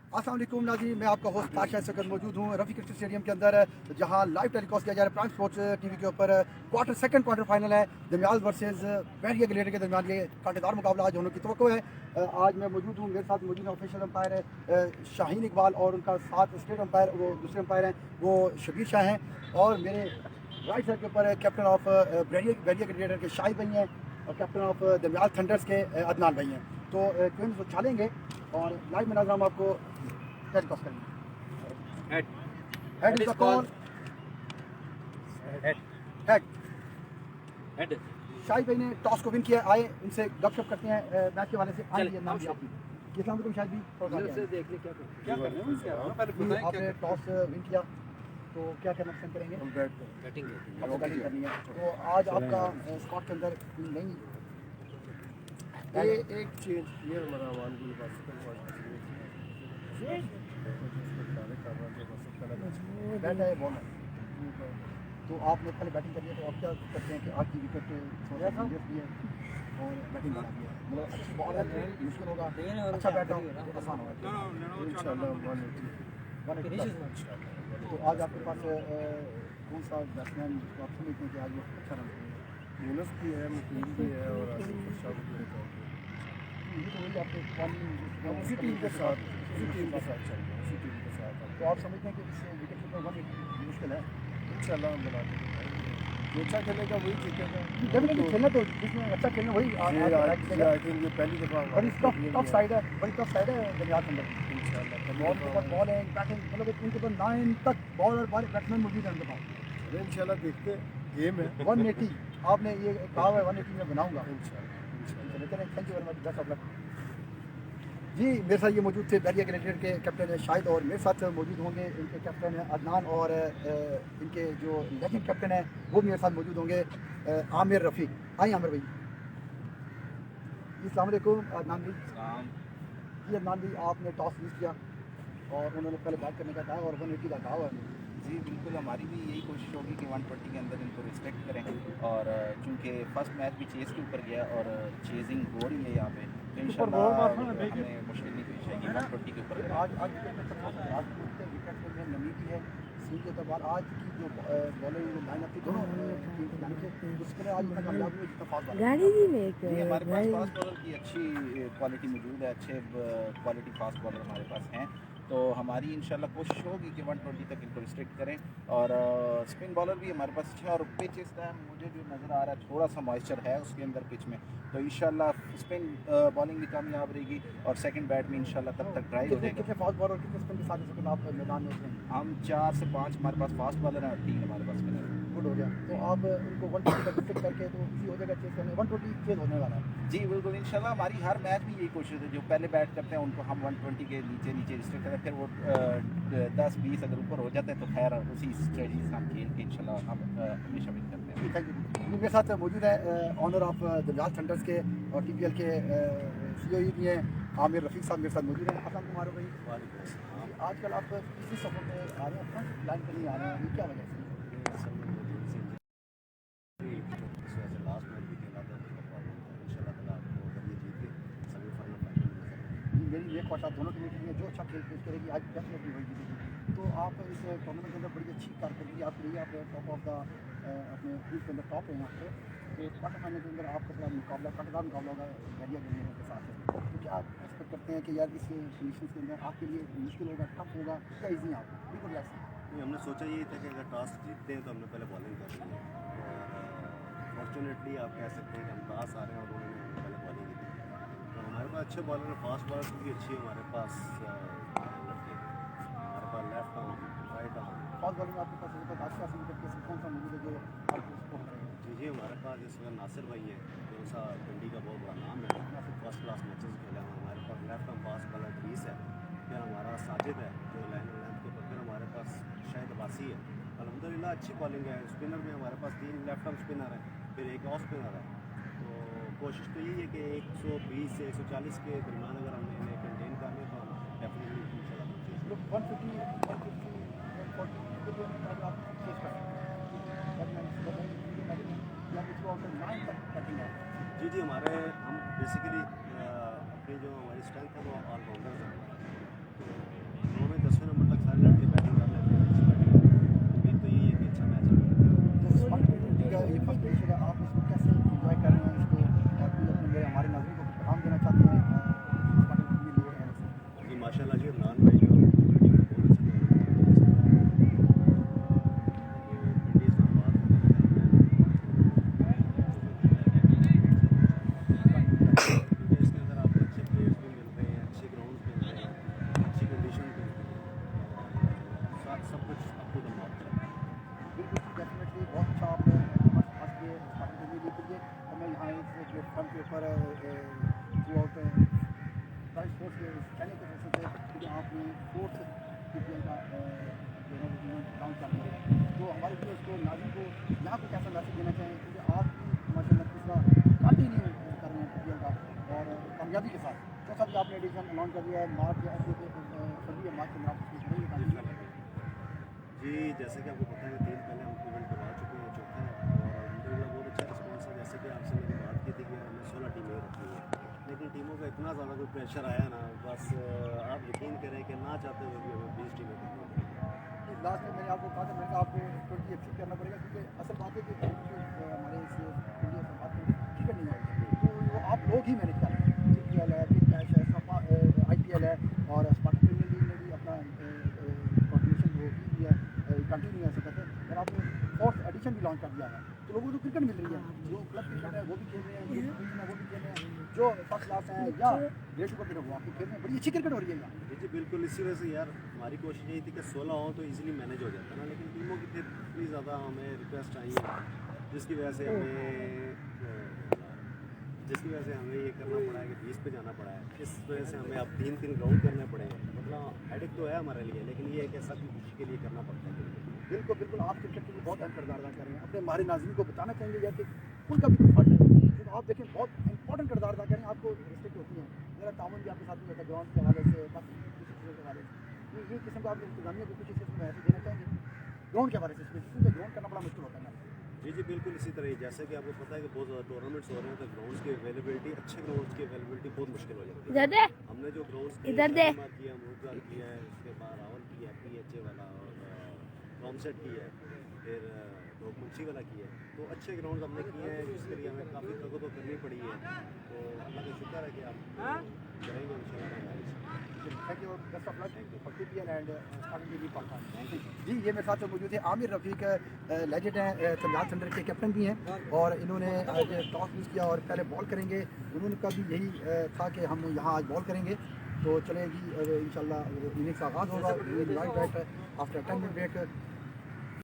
अस्सलाम वालेकुम नाज़रीन, मैं आपका होस्ट ताशा इस वक्त मौजूद हूँ रफ़ी क्रिकेट स्टेडियम के अंदर, जहाँ लाइव टेलीकास्ट किया जा रहा है प्राइम स्पोर्ट्स टीवी के ऊपर। सेकंड क्वार्टर फाइनल है धमियाल वर्सेस बहरिया ग्लेडिएटर के दरमियान। ये कांटेदार मुकाबला आज होने की तवक्को है। आज मैं मौजूद हूँ, मेरे साथ मौजूद ऑफिशियल अंपायर है शाहीन इकबाल, और उनका साथ स्टेट अंपायर वो दूसरे अंपायर हैं वो शबीर शाह हैं, और मेरे राइट साइड के ऊपर कैप्टन ऑफ बहरिया ग्लेडिएटर के शाहिद भाई हैं, और कैप्टन ऑफ धमियाल थंडर्स के अदनान भाई हैं। तो क्विंस उछालेंगे और लाइव में हम आपको टेलीकास्ट करेंगे। Head is the call. Head Shahid भाई ने टॉस को विन किया। आए इनसे गपशप करते हैं मैच के वाले से। आइए नाम भी आपकी। अस्सलाम वालेकुम शाहिद भाई, आपने टॉस विन किया तो क्या करना पसंद करेंगे? बैटिंग करनी है। तो आज आपका स्क्वाड के अंदर नहीं एक चेंज किया हमारा आवाम के पास बैट है बॉल है, तो आपने पहले बैटिंग करनी है। तो आप क्या करते हैं कि आज की विकेट थोड़ा सा भी है और बैटिंग बना दिया, मतलब अच्छी बॉल है, मुश्किल होगा, अच्छा बैट हो तो आसान होगा इंशाल्लाह। तो आज आपके पास कौन सा बैट्समैन जिसको आप समझते हैं कि आज वो अच्छा रन करेगा? यूनुस भी है, मुकीम भी है और आसिफ शाह भी है। ये तो वही आपके उसी टीम के साथ चल रहा है, उसी टीम के साथ। तो आप समझते हैं कि इस विकेट कीपर वन मुश्किल है? इंशाल्लाह हम बना देंगे। जो अच्छा खेलेगा वही जीतेगा। डेफिनेटली खेलना तो जिसमें अच्छा खेलना वही आई थिंक ये पहली दफ़ा बड़ी टफ साइड है, बड़ी टफ साइड है दरिया के अंदर। इंशाल्लाह बॉल के ऊपर बॉल है, बैटिंग मतलब इनके पास 9 तक बॉल और बैट्समैन मौजूद है उनके पास। इंशाल्लाह देखते गेम है 180 आपने ये कहा है 180 में बनाऊंगा इंशाल्लाह। Thank you very much, best of luck जी। मेरे साथ ये मौजूद थे बहरिया ग्लेडिएटर के कैप्टन है शाहिद, और मेरे साथ मौजूद होंगे इनके कैप्टन है अदनान, और इनके जो लेजेंड कैप्टन है वो मेरे साथ मौजूद होंगे आमिर रफ़ी। आइए आमिर भाई। अस्सलाम वालेकुम अदनान भाई। जी अदनान भाई, आपने टॉस मिस किया और उन्होंने पहले बैट करने का कहा और 180 का कहा है। जी बिल्कुल, हमारी भी यही कोशिश होगी कि 120 के अंदर इनको रिस्पेक्ट करें, और चूँकि फर्स्ट मैच भी चेस के ऊपर गया और चेजिंग हो रही है यहाँ पे, तो इंशाल्लाह हमें मुश्किल नहीं पेश आएगी 120 के ऊपर। आज विकेट में नमी भी है सीन के बाद आज की जो बॉलिंग लाइनअप थी दोनों टीम की जानिब से, उसमें आज इतना कामयाब हुई जितना फास्ट जी हमारे पास फास्ट बॉलर की अच्छी क्वालिटी मौजूद है, अच्छे क्वालिटी फास्ट बॉलर हमारे पास हैं। तो हमारी इंशाल्लाह कोशिश होगी कि 120 तक इनको रिस्ट्रिक्ट करें, और स्पिन बॉलर भी हमारे पास अच्छे हैं, और पिच इस टाइम मुझे जो नज़र आ रहा है थोड़ा सा मॉइस्चर है उसके अंदर पिच में, तो इंशाल्लाह स्पिन बॉलिंग भी कामयाब रहेगी और सेकंड बैट में इंशाल्लाह तब तक ड्राइव हो जाएगा। कितने फास्ट बॉलर कितने स्पिन के साथ इस आप मैदान में उतरे? हम 4 से 5 हमारे पास फास्ट बॉलर हैं और 3 हमारे पास स्पिनर हैं। गुड हो गया। तो आप उनको 120 तक रिस्ट्रिक्ट करके तो इसी हो जाएगा चेस करने 120 चेज होने वाला है। जी बिल्कुल, इंशाल्लाह हमारी हर मैच में यही कोशिश है, जो पहले बैट करते हैं उनको हम 120 के नीचे रिस्ट्रिक्ट करें, फिर वो 10-20 अगर ऊपर हो जाते हैं तो खैर उसी स्ट्रेटजी से हम खेल के इंशाल्लाह हम हमेशा विन करते हैं। Thank you. मेरे साथ मौजूद है ऑनर ऑफ धमियाल थंडर्स के और TPL के CEO भी हैं आमिर रफ़ी साहब मेरे साथ मौजूद हैं। अस्सलाम कुमार भाई, आजकल आप किसी सफर में आ रहे हैं, फ्रंट लाइन पर नहीं आ रहे हैं, ये क्या वजह से? मेरी ये ख्वाहिश दोनों टीमें के लिए जो अच्छा खेल पेश करेगी आज डेफिनेटली वही जीतेगी। तो आप इस टूर्नामेंट के अंदर बड़ी अच्छी कारकर्दगी आपकी रही है, आप टॉप ऑफ द अपने ग्रुप के अंदर टॉप हैं यहाँ पे। तो क्वार्टर फाइनल के अंदर आपका बड़ा मुकाबला कांटेदार मुकाबला होगा बहरिया ग्लेडिएटर के साथ है। तो क्या आप एक्सपेक्ट करते हैं कि यार इस कंडीशन के अंदर आपके लिए मुश्किल होगा, टफ होगा, क्या ईजी आप बिल्कुल ऐसे? हमने सोचा ये था कि अगर टॉस जीतते हैं तो हमने पहले बॉलिंग कर ली है, और फॉर्चुनेटली आप कह सकते हैं कि हम टॉस आ रहे हैं और उन्होंने पहले बॉलिंग की थी। तो हमारे पास अच्छे बॉलर हैं, फास्ट बॉलर भी अच्छी है हमारे पास, हमारे पास left arm, right arm. Fast bowling आपके पास अच्छा विकेट के कौन सा मौजूद है जो आपको सपोर्ट करेगा? जी हमारे पास इस वक्त नासिर भाई है, जो सा पिंडी का बहुत बड़ा नाम है, फर्स्ट क्लास मैचेस खेला है। हमारे पास लेफ्ट आर्म फास्ट बॉलर ग्रीस है, फिर हमारा साजिद है जो लाइन के ऊपर, फिर हमारे पास शाहिद अब्बासी है। अल्हम्दुलिल्लाह अच्छी बॉलिंग है। स्पिनर में हमारे पास 3 लेफ्ट आर्म स्पिनर है, फिर एक ऑफ स्पिनर है। तो कोशिश तो यही है कि 120 से 140 के दरमियान अगर हमने इन्हें कंटेन करने तो हम डेफिनेटली इंशाल्लाह 150 जी हमारे हम बेसिकली अपनी जो हमारी स्ट्रेंथ है वो ऑलराउंडर्स हैं। तो माशाल्लाह जी इमरान भाई जो वीडियो में बहुत अच्छा भिंडी इस्लामाबाद इसके अंदर आपको अच्छे प्लेयर्स भी मिल रहे हैं, अच्छे ग्राउंड मिल रहे हैं, अच्छी कंडीशन मिल रही है, सब कुछ आपको दमाग चल रहा है। बिल्कुल डेफिनेटली बहुत अच्छा आपने आज के स्पार्टन के लिए लिए और मैं यहाँ इस प्लेटफॉर्म के ऊपर थ्रू आउट प्राइस स्पोर्ट्स के कहने के वजह से क्योंकि आपने फोर्थ PPL का काउंट कर दिया तो हमारे व्यूअर्स को नाज़रीन को यहाँ को कैसा मैसेज देना चाहें क्योंकि आप माशाल्लाह तीसरा कंटिन्यू कर रहे हैं PPL का और कामयाबी के साथ जैसा कि आपने एडिशन अनाउंस कर दिया है मार्च या फरवरी मार्च के अंदर जी जैसे कि आपको पता है 3 पहले हम इवेंट करवा चुके हैं, चौथा है और अलहमदिल्ला बहुत अच्छा रिस्पॉन्स है। जैसे कि आपसे मैंने बात की थी कि हमने 16 टीमें रखी हैं, लेकिन टीमों का इतना ज़्यादा कोई प्रेशर आया ना, बस आप यकीन करें कि ना चाहते हुए भी हमें 20 टीमें करनी पड़ी। लास्ट में मैंने आपको कहा था मैंने आपको 20 एक्सेप्ट करना पड़ेगा क्योंकि असल बात है कि हमारे इस इंडिया से बात ठीक नहीं है तो वो आप लोग ही मैनेज कर रहे हैं। SPL है, बिग मैच है, IPL है और स्पार्टन प्रीमियर लीग में भी अपना कॉम्पिटिशन वो भी है कंटिन्यू है सकते हैं और आपने फोर्थ एडिशन भी लॉन्च कर दिया है तो लोगों को क्रिकेट मिल रही है, जो क्लब क्रिकेट है वो भी खेल रहे हैं, जो वो भी खेल रहे हैं, जो फर्स्ट क्लास हैं या ग्रेड टू क्रिकेट वो आपको खेल रहे हैं, बड़ी अच्छी क्रिकेट हो रही है यहाँ। जी बिल्कुल, इसी वजह से यार हमारी कोशिश यही थी कि 16 हो तो इजीली मैनेज हो जाता ना, लेकिन टीमों की फिर इतनी ज़्यादा हमें रिक्वेस्ट आई है जिसकी वजह से हमें ये करना पड़ा है कि 20 पे जाना पड़ा है। इस वजह से हमें अब 3 ग्राउंड करने पड़े हैं, मतलब हेडेक तो है हमारे लिए, लेकिन ये है कि सब खुशी के लिए करना पड़ता है। बिल्कुल बिल्कुल आप क्रिकेट के लिए बहुत अहम किरदार अदा कर रहे हैं, अपने हमारे नाज़रीन को बताना चाहेंगे या कि उनका भी फर्ज है तो आप देखें बहुत इंपॉर्टेंट किरदार अदा करें, आपको रिस्पेक्ट होती है, मेरा ताउन भी आपके साथ में होता है ग्राउंड के हवाले से, बाकी किसी चीज़ों के हवाले से ये किस्म का आप इंतजामिया को कुछ इस किस्म में देना चाहेंगे ग्राउंड के हवाले से, क्योंकि ग्राउंड करना बड़ा मुश्किल होता है। जी बिल्कुल इसी तरह ही जैसे कि आपको पता है कि बहुत ज़्यादा टूर्नामेंट्स हो रहे हैं तो ग्राउंड्स की अवेलेबिलिटी, अच्छे ग्राउंड्स की अवेलेबिलिटी बहुत मुश्किल हो जाती है। हमने जो ग्राउंड्स किया मुर्गार किया है, उसके बाद रावल किया है, PHA वाला और कॉमसेट की है, फिर मुंशी वाला किया है, तो अच्छे ग्राउंड हमने किए हैं जिसके लिए हमें काफ़ी तको तो करनी पड़ी है, तो अल्लाह का शुक्र है कि आप करेंगे इंशाल्लाह। Thank you, best of luck for PPL and starting league Pakistan. जी ये मेरे साथ मौजूद है आमिर रफ़ीक, लेजेंड हैं, धमियाल सेंटर के कैप्टन भी हैं और इन्होंने आज टॉस यूज़ किया और पहले बॉल करेंगे, उन्होंने का भी यही था कि हम यहाँ आज बॉल करेंगे तो चलेगी इंशाल्लाह इनिंग्स आगाज़ होगा आफ्टर 10 मिनट ब्रेक